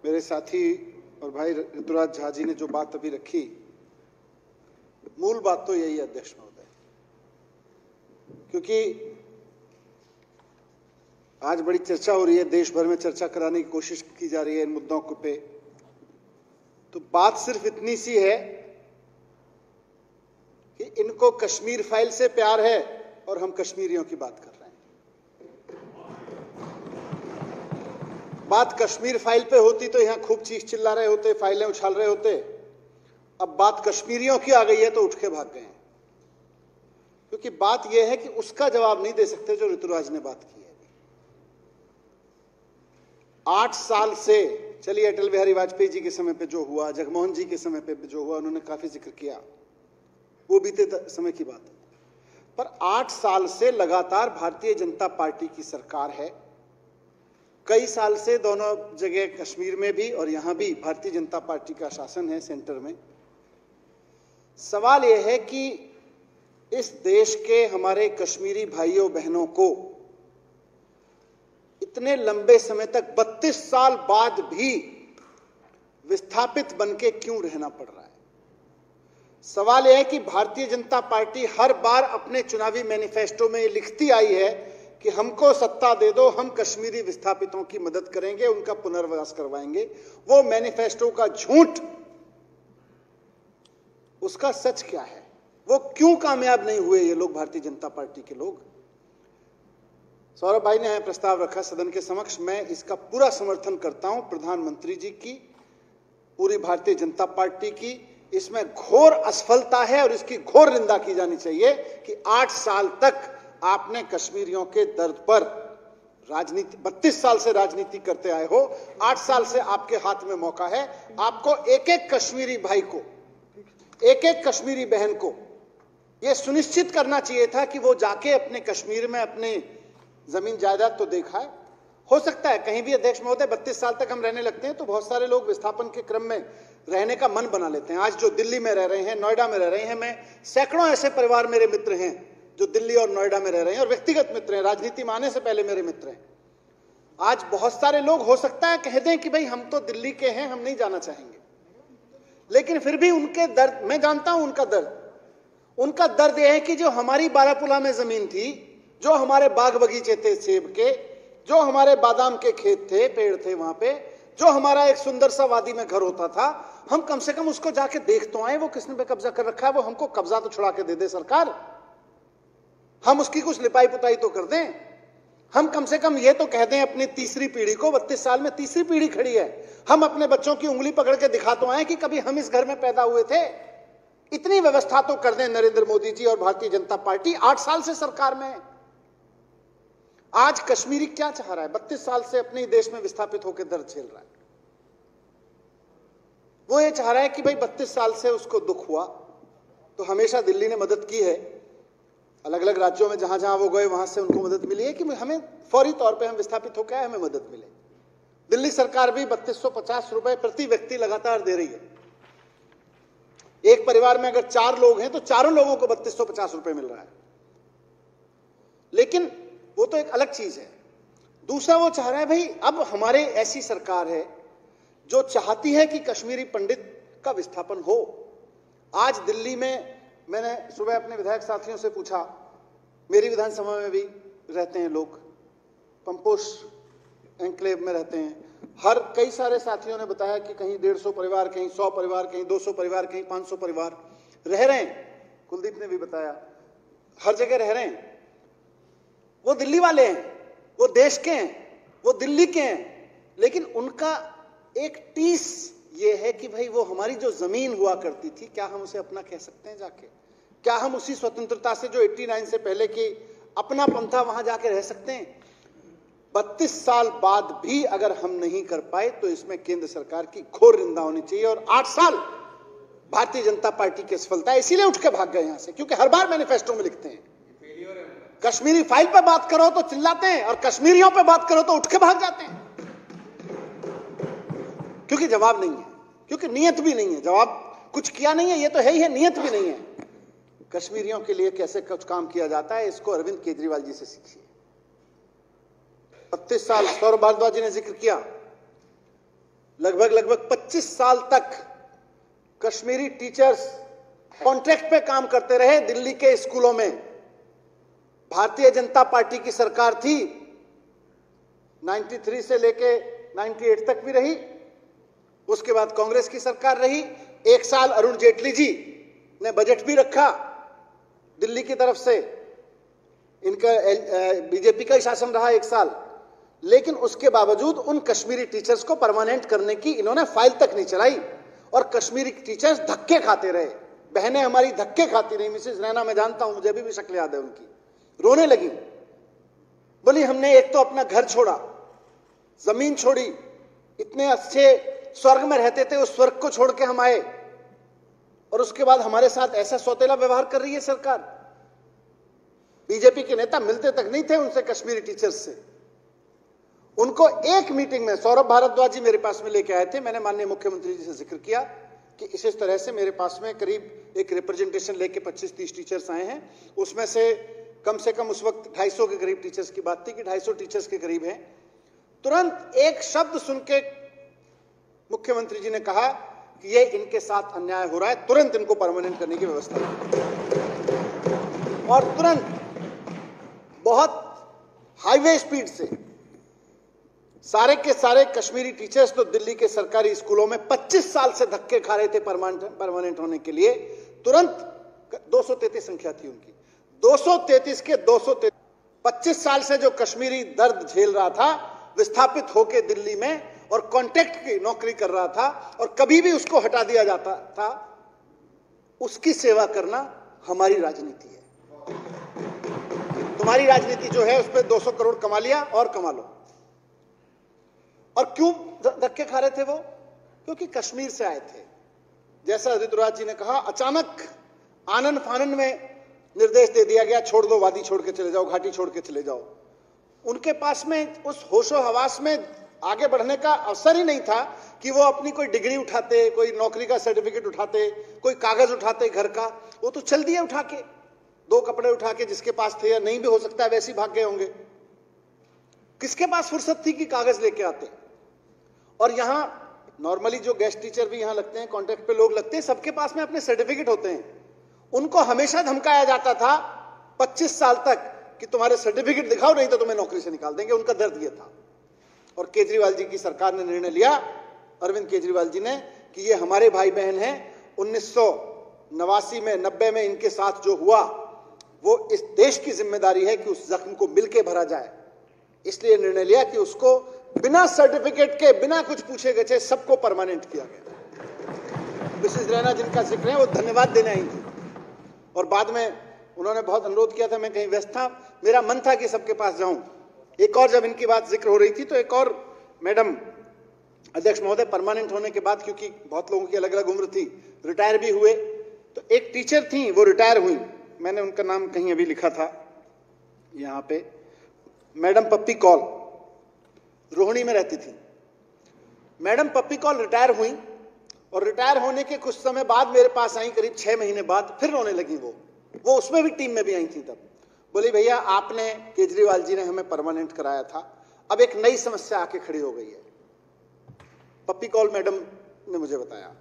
मेरे साथी और भाई ऋतुराज झा जी ने जो बात अभी रखी, मूल बात तो यही है अध्यक्ष महोदय, क्योंकि आज बड़ी चर्चा हो रही है, देश भर में चर्चा कराने की कोशिश की जा रही है इन मुद्दों पे। तो बात सिर्फ इतनी सी है कि इनको कश्मीर फाइल से प्यार है और हम कश्मीरियों की बात कर रहे हैं। बात कश्मीर फाइल पे होती तो यहां खूब चीख चिल्ला रहे होते, फाइलें उछाल रहे होते। अब बात कश्मीरियों की आ गई है तो उठ के भाग गए हैं, क्योंकि बात यह है कि उसका जवाब नहीं दे सकते जो ऋतुराज ने बात की है। 8 साल से, चलिए अटल बिहारी वाजपेयी जी के समय पे जो हुआ, जगमोहन जी के समय पे जो हुआ, उन्होंने काफी जिक्र किया, वो बीते समय की बात है। पर 8 साल से लगातार भारतीय जनता पार्टी की सरकार है। कई साल से दोनों जगह, कश्मीर में भी और यहां भी भारतीय जनता पार्टी का शासन है सेंटर में। सवाल यह है कि इस देश के हमारे कश्मीरी भाइयों बहनों को इतने लंबे समय तक 32 साल बाद भी विस्थापित बनके क्यों रहना पड़ रहा है। सवाल यह है कि भारतीय जनता पार्टी हर बार अपने चुनावी मैनिफेस्टो में लिखती आई है कि हमको सत्ता दे दो, हम कश्मीरी विस्थापितों की मदद करेंगे, उनका पुनर्वास करवाएंगे। वो मैनिफेस्टो का झूठ, उसका सच क्या है? वो क्यों कामयाब नहीं हुए ये लोग, भारतीय जनता पार्टी के लोग? सौरभ भाई ने प्रस्ताव रखा सदन के समक्ष, मैं इसका पूरा समर्थन करता हूं। प्रधानमंत्री जी की, पूरी भारतीय जनता पार्टी की इसमें घोर असफलता है और इसकी घोर निंदा की जानी चाहिए कि 8 साल तक आपने कश्मीरियों के दर्द पर राजनीति, 32 साल से राजनीति करते आए हो। 8 साल से आपके हाथ में मौका है। आपको एक एक कश्मीरी भाई को, एक एक कश्मीरी बहन को यह सुनिश्चित करना चाहिए था कि वो जाके अपने कश्मीर में अपने जमीन जायदाद तो देखा है। हो सकता है कहीं भी अध्यक्ष महोदय 32 साल तक हम रहने लगते हैं तो बहुत सारे लोग विस्थापन के क्रम में रहने का मन बना लेते हैं। आज जो दिल्ली में रह रहे हैं, नोएडा में रह रहे हैं, मैं सैकड़ों ऐसे परिवार मेरे मित्र हैं जो दिल्ली और नोएडा में रह रहे हैं और व्यक्तिगत मित्र हैं, राजनीति में आने से पहले मेरे मित्र हैं। आज बहुत सारे लोग हो सकता है कह दें कि भाई हम तो दिल्ली के हैं, हम नहीं जाना चाहेंगे, लेकिन फिर भी उनके दर्द मैं जानता हूं। उनका दर्द यह है कि जो हमारी बारापुला में जमीन थी, जो हमारे बाग बगीचे थे सेब के, जो हमारे बादाम के खेत थे, पेड़ थे वहां पे, जो हमारा एक सुंदर सा वादी में घर होता था, हम कम से कम उसको जाके देख तो आए वो किसने पे कब्जा कर रखा है। वो हमको कब्जा तो छुड़ा के दे दे सरकार, हम उसकी कुछ लिपाई पुताई तो कर दें। हम कम से कम ये तो कह दें अपनी तीसरी पीढ़ी को, 32 साल में तीसरी पीढ़ी खड़ी है, हम अपने बच्चों की उंगली पकड़ के दिखा तो आए कि कभी हम इस घर में पैदा हुए थे। इतनी व्यवस्था तो कर दें नरेंद्र मोदी जी और भारतीय जनता पार्टी। 8 साल से सरकार में है। आज कश्मीरी क्या चाह रहा है? 32 साल से अपने देश में विस्थापित होकर दर्द झेल रहा है। वो ये चाह रहा है कि भाई 32 साल से उसको दुख हुआ तो हमेशा दिल्ली ने मदद की है, अलग अलग राज्यों में जहां जहां वो गए वहां से उनको मदद मिली है कि हमें फौरी तौर पे हम विस्थापित होकर आए, हमें मदद मिले। दिल्ली सरकार भी 3250 रुपए प्रति व्यक्ति लगातार दे रही है। एक परिवार में अगर 4 लोग हैं तो चारों लोगों को 3250 रुपए मिल रहा है। लेकिन वो तो एक अलग चीज है। दूसरा वो चाह रहा है भाई अब हमारे ऐसी सरकार है जो चाहती है कि कश्मीरी पंडित का विस्थापन हो। आज दिल्ली में मैंने सुबह अपने विधायक साथियों से पूछा, मेरी विधानसभा में भी रहते हैं लोग, पंपोश एन्क्लेव में रहते हैं, हर कई सारे साथियों ने बताया कि कहीं 150 परिवार, कहीं 100 परिवार, कहीं 200 परिवार, कहीं 500 परिवार रह रहे हैं। कुलदीप ने भी बताया हर जगह रह रहे हैं। वो दिल्ली वाले हैं, वो देश के हैं, वो दिल्ली के हैं, लेकिन उनका एक टीस ये है कि भाई वो हमारी जो जमीन हुआ करती थी, क्या हम उसे अपना कह सकते हैं जाके? क्या हम उसी स्वतंत्रता से जो 89 से पहले की अपना पंथा वहां जाके रह सकते हैं? 32 साल बाद भी अगर हम नहीं कर पाए तो इसमें केंद्र सरकार की घोर निंदा होनी चाहिए। और 8 साल भारतीय जनता पार्टी की असफलता है, इसीलिए उठ के भाग गए यहां से, क्योंकि हर बार मैनिफेस्टो में लिखते हैं कश्मीरी फाइल पर बात करो तो चिल्लाते हैं और कश्मीरियों पर बात करो तो उठ के भाग जाते हैं, क्योंकि जवाब नहीं है, क्योंकि नियत भी नहीं है। जवाब कुछ किया नहीं है, ये तो है ही है, नियत भी नहीं है। कश्मीरियों के लिए कैसे कुछ काम किया जाता है, इसको अरविंद केजरीवाल जी से सीखिए। 32 साल, सौरभ भारद्वाज जी ने जिक्र किया, लगभग 25 साल तक कश्मीरी टीचर्स कॉन्ट्रैक्ट पे काम करते रहे दिल्ली के स्कूलों में। भारतीय जनता पार्टी की सरकार थी, 93 से लेके 98 तक भी रही, उसके बाद कांग्रेस की सरकार रही। एक साल अरुण जेटली जी ने बजट भी रखा दिल्ली की तरफ से, इनका बीजेपी का ही शासन रहा एक साल, लेकिन उसके बावजूद उन कश्मीरी टीचर्स को परमानेंट करने की इन्होंने फाइल तक नहीं चलाई और कश्मीरी टीचर्स धक्के खाते रहे। बहनें हमारी धक्के खाती रही। मिसेस रैना, मैं जानता हूं, मुझे अभी भी शक्ल याद है उनकी, रोने लगी, बोली हमने एक तो अपना घर छोड़ा, जमीन छोड़ी, इतने अच्छे स्वर्ग में रहते थे, उस स्वर्ग को छोड़ के हम आए और उसके बाद हमारे साथ ऐसा सौतेला व्यवहार कर रही है सरकार। बीजेपी के नेता मिलते तक नहीं थे उनसे, कश्मीरी टीचर्स से। उनको एक मीटिंग में सौरभ भारद्वाज जी मेरे पास में लेके आए थे, मैंने माननीय मुख्यमंत्री जी से जिक्र किया कि इस तरह से मेरे पास में करीब एक रिप्रेजेंटेशन लेके 25-30 टीचर्स आए हैं, उसमें से कम उस वक्त 250 के करीब टीचर्स की बात थी कि 250 टीचर्स के करीब हैं। तुरंत एक शब्द सुन के मुख्यमंत्री जी ने कहा कि ये इनके साथ अन्याय हो रहा है, तुरंत इनको परमानेंट करने की व्यवस्था की और तुरंत बहुत हाईवे स्पीड से सारे के सारे कश्मीरी टीचर्स तो दिल्ली के सरकारी स्कूलों में 25 साल से धक्के खा रहे थे परमानेंट होने के लिए, तुरंत 233 संख्या थी उनकी, 233 के 233, 25 साल से जो कश्मीरी दर्द झेल रहा था, विस्थापित होकर दिल्ली में और कॉन्ट्रैक्ट की नौकरी कर रहा था और कभी भी उसको हटा दिया जाता था, उसकी सेवा करना हमारी राजनीति है। तुम्हारी राजनीति जो है उस पर 200 करोड़ कमा लिया और कमा लो। और क्यों धक्के खा रहे थे वो? क्योंकि कश्मीर से आए थे। जैसा ऋतुराज जी ने कहा, अचानक आनन फानन में निर्देश दे दिया गया, छोड़ दो, वादी छोड़ के चले जाओ, घाटी छोड़ के चले जाओ। उनके पास में उस होशो हवास में आगे बढ़ने का अवसर ही नहीं था कि वो अपनी कोई डिग्री उठाते, कोई नौकरी का सर्टिफिकेट उठाते, कोई कागज उठाते घर का। वो तो चल दिए उठा के, 2 कपड़े उठा के, जिसके पास थे, या नहीं भी हो सकता है वैसे ही भाग गए होंगे। किसके पास फुर्सत थी कि कागज लेके आते? और यहां नॉर्मली जो गेस्ट टीचर भी यहां लगते हैं, कॉन्ट्रैक्ट पे लोग लगते हैं, सबके पास में अपने सर्टिफिकेट होते हैं। उनको हमेशा धमकाया जाता था 25 साल तक कि तुम्हारे सर्टिफिकेट दिखाओ, नहीं तो तुम्हें नौकरी से निकाल देंगे। उनका दर्द यह था। और केजरीवाल जी की सरकार ने निर्णय लिया, अरविंद केजरीवाल जी ने, कि ये हमारे भाई बहन हैं, 1989 में 90 में इनके साथ जो हुआ वो इस देश की जिम्मेदारी है कि उस जख्म को मिलके भरा जाए। इसलिए निर्णय लिया कि उसको बिना सर्टिफिकेट के, बिना कुछ पूछे गए, सबको परमानेंट किया गया। मिसेस रैना जिनका जिक्र है वो धन्यवाद देने आई थी और बाद में उन्होंने बहुत अनुरोध किया था, मैं कहीं व्यस्त था, मेरा मन था कि सबके पास जाऊं। एक और जब इनकी बात जिक्र हो रही थी तो एक और मैडम अध्यक्ष महोदय परमानेंट होने के बाद, क्योंकि बहुत लोगों की अलग अलग उम्र थी, रिटायर भी हुए, तो एक टीचर थी वो रिटायर हुई, मैंने उनका नाम कहीं अभी लिखा था यहां पे, मैडम पप्पी कौल, रोहिणी में रहती थी। मैडम पप्पी कौल रिटायर हुई और रिटायर होने के कुछ समय बाद मेरे पास आई, करीब 6 महीने बाद, फिर रोने लगी। वो उसमें भी टीम में भी आई थी। तब बोली, भैया आपने, केजरीवाल जी ने हमें परमानेंट कराया था, अब एक नई समस्या आके खड़ी हो गई है। पप्पी कौल मैडम ने मुझे बताया,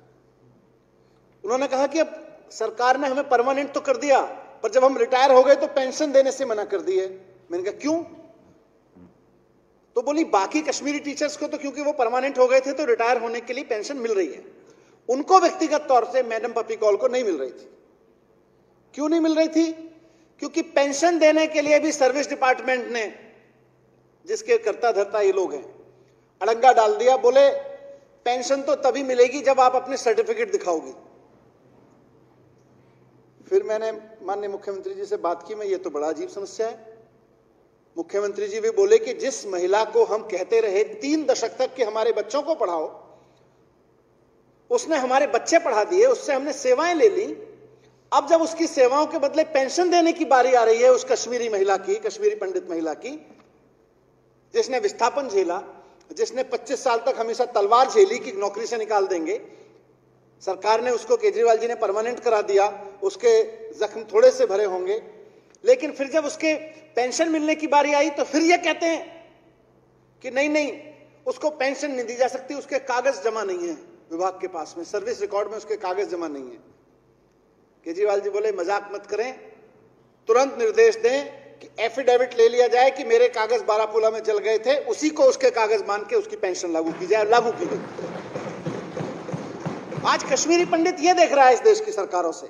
उन्होंने कहा कि अब सरकार ने हमें परमानेंट तो कर दिया, पर जब हम रिटायर हो गए तो पेंशन देने से मना कर दिए। मैंने कहा क्यों? तो बोली, बाकी कश्मीरी टीचर्स को तो क्योंकि वो परमानेंट हो गए थे तो रिटायर होने के लिए पेंशन मिल रही है, उनको व्यक्तिगत तौर से मैडम पप्पी कौल को नहीं मिल रही थी। क्यों नहीं मिल रही थी? क्योंकि पेंशन देने के लिए भी सर्विस डिपार्टमेंट ने, जिसके कर्ता धर्ता ये लोग हैं, अड़ंगा डाल दिया। बोले पेंशन तो तभी मिलेगी जब आप अपने सर्टिफिकेट दिखाओगी। फिर मैंने माननीय मुख्यमंत्री जी से बात की, मैं ये तो बड़ा अजीब समस्या है। मुख्यमंत्री जी भी बोले कि जिस महिला को हम कहते रहे 3 दशक तक कि हमारे बच्चों को पढ़ाओ, उसने हमारे बच्चे पढ़ा दिए, उससे हमने सेवाएं ले ली, अब जब उसकी सेवाओं के बदले पेंशन देने की बारी आ रही है उस कश्मीरी महिला की, कश्मीरी पंडित महिला की, जिसने विस्थापन झेला, जिसने 25 साल तक हमेशा तलवार झेली कि नौकरी से निकाल देंगे, सरकार ने उसको, केजरीवाल जी ने परमानेंट करा दिया, उसके जख्म थोड़े से भरे होंगे, लेकिन फिर जब उसके पेंशन मिलने की बारी आई तो फिर ये कहते हैं कि नहीं नहीं, उसको पेंशन नहीं दी जा सकती, उसके कागज जमा नहीं है विभाग के पास में, सर्विस रिकॉर्ड में उसके कागज जमा नहीं है। केजरीवाल जी बोले मजाक मत करें, तुरंत निर्देश दें कि एफिडेविट ले लिया जाए कि मेरे कागज बारापूला में जल गए थे, उसी को उसके कागज मान के उसकी पेंशन लागू की जाए। लागू की गई। आज कश्मीरी पंडित यह देख रहा है इस देश की सरकारों से।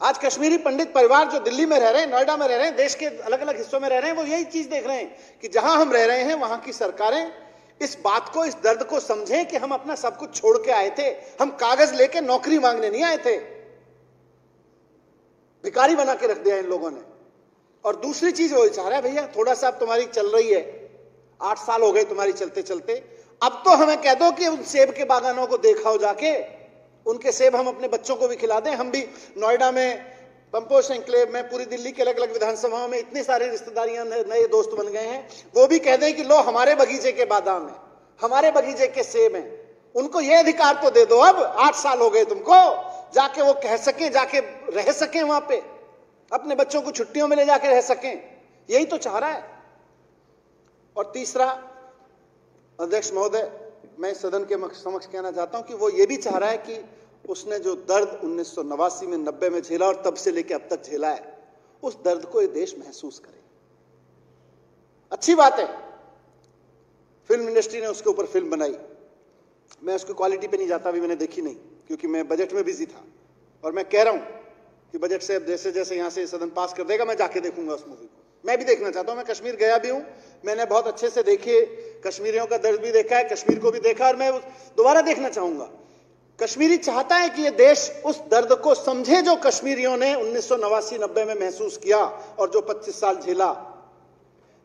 आज कश्मीरी पंडित परिवार जो दिल्ली में रह रहे हैं, नोएडा में रह रहे हैं, देश के अलग अलग हिस्सों में रह रहे हैं, वो यही चीज देख रहे हैं कि जहां हम रह रहे हैं वहां की सरकारें इस बात को, इस दर्द को समझें कि हम अपना सब कुछ छोड़ के आए थे, हम कागज लेके नौकरी मांगने नहीं आए थे। भिखारी बना के रख दिया इन लोगों ने। और दूसरी चीज वो चाह रहा है, भैया थोड़ा सा तुम्हारी चल रही है, 8 साल हो गए तुम्हारी चलते चलते, अब तो हमें कह दो कि उन सेब के बागानों को देखा हो जाके, उनके सेब हम अपने बच्चों को भी खिला दें। हम भी नोएडा में, पंपोश एन्क्लेव में, पूरी दिल्ली के अलग अलग विधानसभाओं में इतनी सारी रिश्तेदारियां, नए दोस्त बन गए हैं, वो भी कह दें कि लो हमारे बगीचे के बादाम है, हमारे बगीचे के सेब हैं। उनको ये अधिकार तो दे दो, अब 8 साल हो गए तुमको, जाके वो कह सके, जाके रह सके वहां पे, अपने बच्चों को छुट्टियों में ले जाके रह सकें। यही तो चाह रहा है। और तीसरा, अध्यक्ष महोदय, मैं सदन के समक्ष कहना चाहता हूं कि वो ये भी चाह रहा है कि उसने जो दर्द 1989 में, 90 में झेला और तब से लेकर अब तक झेला है, उस दर्द को ये देश महसूस करे। अच्छी बात है, फिल्म इंडस्ट्री ने उसके ऊपर फिल्म बनाई। मैं उसकी क्वालिटी पे नहीं जाता, अभी मैंने देखी नहीं क्योंकि मैं बजट में बिजी था। और मैं कह रहा हूं कि बजट से अब जैसे जैसे यहां से सदन पास कर देगा, मैं जाके देखूंगा उस मूवी को। मैं भी देखना चाहता हूं। मैं कश्मीर गया भी हूं, मैंने बहुत अच्छे से देखी, कश्मीरियों का दर्द भी देखा है, कश्मीर को भी देखा, और मैं दोबारा देखना चाहूंगा। कश्मीरी चाहता है कि यह देश उस दर्द को समझे जो कश्मीरियों ने 1989-90 में महसूस किया और जो 25 साल झेला।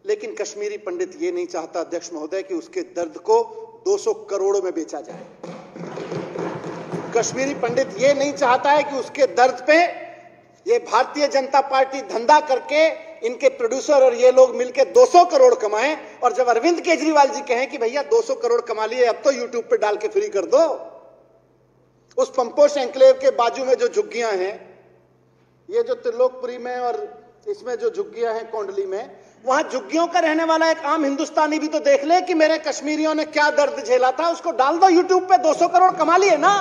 लेकिन कश्मीरी पंडित ये नहीं चाहता अध्यक्ष महोदय कि उसके दर्द को 200 करोड़ में बेचा जाए। कश्मीरी पंडित ये नहीं चाहता है कि उसके दर्द पे ये भारतीय जनता पार्टी धंधा करके, इनके प्रोड्यूसर और ये लोग मिलकर 200 करोड़ कमाएं, और जब अरविंद केजरीवाल जी कहें कि भैया 200 करोड़ कमा लिए, अब तो यूट्यूब पे डाल के फ्री कर दो। उस पंपोश एन्क्लेव के बाजू में जो झुग्गियां हैं, ये जो त्रिलोकपुरी में और इसमें जो झुग्गियां हैं कोंडली में, वहां झुग्गियों का रहने वाला एक आम हिंदुस्तानी भी तो देख ले कि मेरे कश्मीरियों ने क्या दर्द झेला था, उसको डाल दो यूट्यूब पे, 200 करोड़ कमा लिए ना।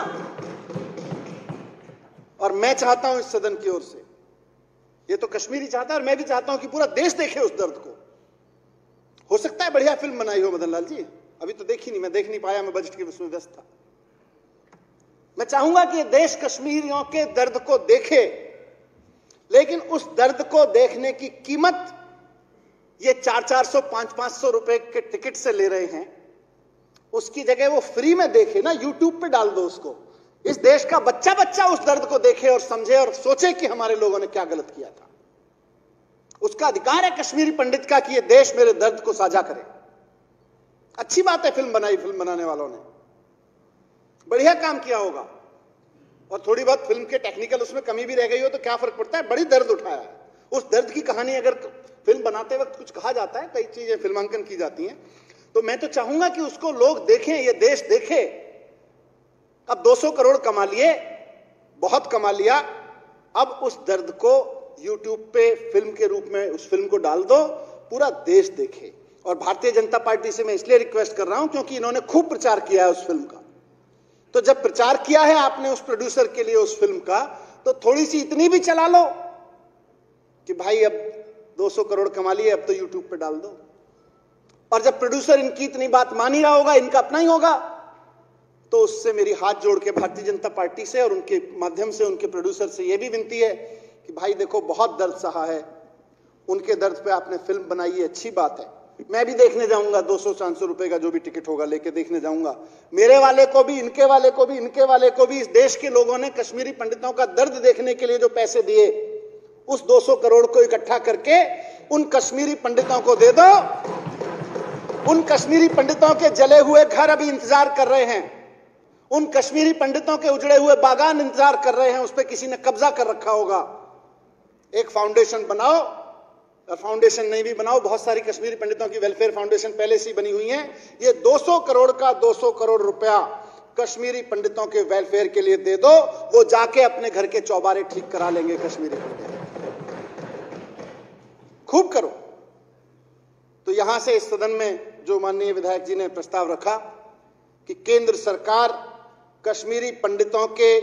और मैं चाहता हूं इस सदन की ओर से, ये तो कश्मीरी चाहता है और मैं भी चाहता हूं कि पूरा देश देखे उस दर्द को। हो सकता है बढ़िया फिल्म बनाई हो मदन लाल जी, अभी तो देखी नहीं, मैं देख नहीं पाया, मैं बजट के उसमें व्यस्त था। मैं चाहूंगा कि देश कश्मीरियों के दर्द को देखे, लेकिन उस दर्द को देखने की कीमत ये 400-400, 500-500 रुपए के टिकट से ले रहे हैं, उसकी जगह वो फ्री में देखे ना, यूट्यूब पे डाल दो उसको। इस देश का बच्चा बच्चा उस दर्द को देखे और समझे और सोचे कि हमारे लोगों ने क्या गलत किया था। उसका अधिकार है कश्मीरी पंडित का कि ये देश मेरे दर्द को साझा करे। अच्छी बात है फिल्म बनाई, फिल्म बनाने वालों ने बढ़िया काम किया होगा, और थोड़ी बहुत फिल्म के टेक्निकल उसमें कमी भी रह गई हो तो क्या फर्क पड़ता है, बड़ी दर्द उठाया है। उस दर्द की कहानी अगर फिल्म बनाते वक्त कुछ कहा जाता है, कई चीजें फिल्मांकन की जाती हैं, तो मैं तो चाहूंगा कि उसको लोग देखें, ये देश देखे। अब 200 करोड़ कमा लिए, बहुत कमा लिया, अब उस दर्द को यूट्यूब पे फिल्म के रूप में उस फिल्म को डाल दो, पूरा देश देखे। और भारतीय जनता पार्टी से मैं इसलिए रिक्वेस्ट कर रहा हूं क्योंकि इन्होंने खूब प्रचार किया है उस फिल्म का। तो जब प्रचार किया है आपने उस प्रोड्यूसर के लिए उस फिल्म का, तो थोड़ी सी इतनी भी चला लो कि भाई अब 200 करोड़ कमा लिए, अब तो यूट्यूब पे डाल दो। और जब प्रोड्यूसर इनकी इतनी बात मान ही रहा होगा, इनका अपना ही होगा, तो उससे मेरी हाथ जोड़ के भारतीय जनता पार्टी से और उनके माध्यम से उनके प्रोड्यूसर से यह भी विनती है कि भाई देखो बहुत दर्द सहा है, उनके दर्द पे आपने फिल्म बनाई है, अच्छी बात है। मैं भी देखने जाऊंगा, 200-400 रुपए का जो भी टिकट होगा लेके देखने जाऊंगा। मेरे वाले को भी, इनके वाले को भी, इनके वाले को भी, इस देश के लोगों ने कश्मीरी पंडितों का दर्द देखने के लिए जो पैसे दिए, उस 200 करोड़ को इकट्ठा करके उन कश्मीरी पंडितों को दे दो। उन कश्मीरी पंडितों के जले हुए घर अभी इंतजार कर रहे हैं, उन कश्मीरी पंडितों के उजड़े हुए बागान इंतजार कर रहे हैं, उस पर किसी ने कब्जा कर रखा होगा। एक फाउंडेशन बनाओ, और फाउंडेशन नहीं भी बनाओ, बहुत सारी कश्मीरी पंडितों की वेलफेयर फाउंडेशन पहले से ही बनी हुई है। ये 200 करोड़ का 200 करोड़ रुपया कश्मीरी पंडितों के वेलफेयर के लिए दे दो, वो जाके अपने घर के चौबारे ठीक करा लेंगे कश्मीरी पंडित। खूब करो। तो यहां से इस सदन में जो माननीय विधायक जी ने प्रस्ताव रखा कि केंद्र सरकार कश्मीरी पंडितों के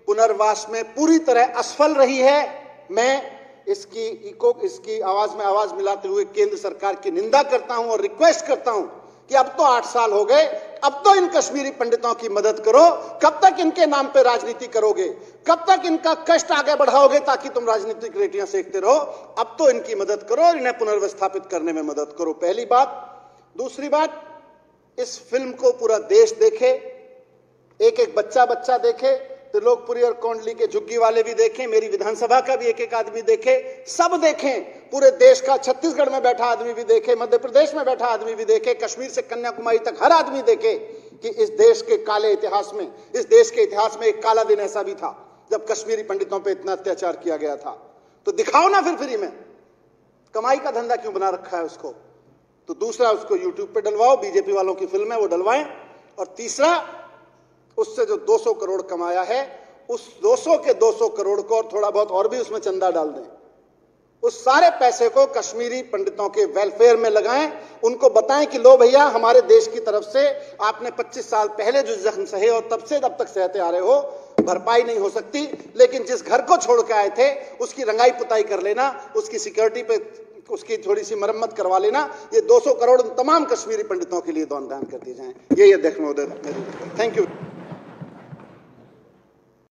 पुनर्वास में पूरी तरह असफल रही है, मैं इसकी आवाज में आवाज मिलाते हुए केंद्र सरकार की निंदा करता हूं और रिक्वेस्ट करता हूं कि अब तो 8 साल हो गए, अब तो इन कश्मीरी पंडितों की मदद करो। कब तक इनके नाम पे राजनीति करोगे? कब तक इनका कष्ट आगे बढ़ाओगे ताकि तुम राजनीतिक रेटियां सेकते रहो? अब तो इनकी मदद करो और इन्हें पुनर्विस्थापित करने में मदद करो। पहली बात। दूसरी बात, इस फिल्म को पूरा देश देखे, एक एक बच्चा देखे, त्रिलोकपुरी और कोंडली के झुग्गी वाले भी देखें, मेरी विधानसभा का भी एक एक आदमी देखे, सब देखें, पूरे देश का, छत्तीसगढ़ में बैठा आदमी भी देखे, मध्य प्रदेश में बैठा आदमी भी देखे, कश्मीर से कन्याकुमारी तक हर आदमी देखे कि इस देश के काले इतिहास में, इस देश के इतिहास में एक काला दिन ऐसा भी था जब कश्मीरी पंडितों पर इतना अत्याचार किया गया था। तो दिखाओ ना फिर फ्री में, कमाई का धंधा क्यों बना रखा है उसको? तो दूसरा, उसको यूट्यूब पे डलवाओ, बीजेपी वालों की फिल्म है वो डलवाएं। और तीसरा, उससे जो 200 करोड़ कमाया है, उस 200 के 200 करोड़ को और थोड़ा बहुत और भी उसमें चंदा डाल दें, उस सारे पैसे को कश्मीरी पंडितों के वेलफेयर में लगाएं। उनको बताएं कि लो भैया, हमारे देश की तरफ से आपने 25 साल पहले जो जख्म सहे और तब से अब तक सहते आ रहे हो, भरपाई नहीं हो सकती, लेकिन जिस घर को छोड़ के आए थे उसकी रंगाई पुताई कर लेना, उसकी सिक्योरिटी पे उसकी थोड़ी सी मरम्मत करवा लेना। ये 200 करोड़ तमाम कश्मीरी पंडितों के लिए दान कर दिए जाएं। ये अध्यक्ष महोदय, थैंक यू।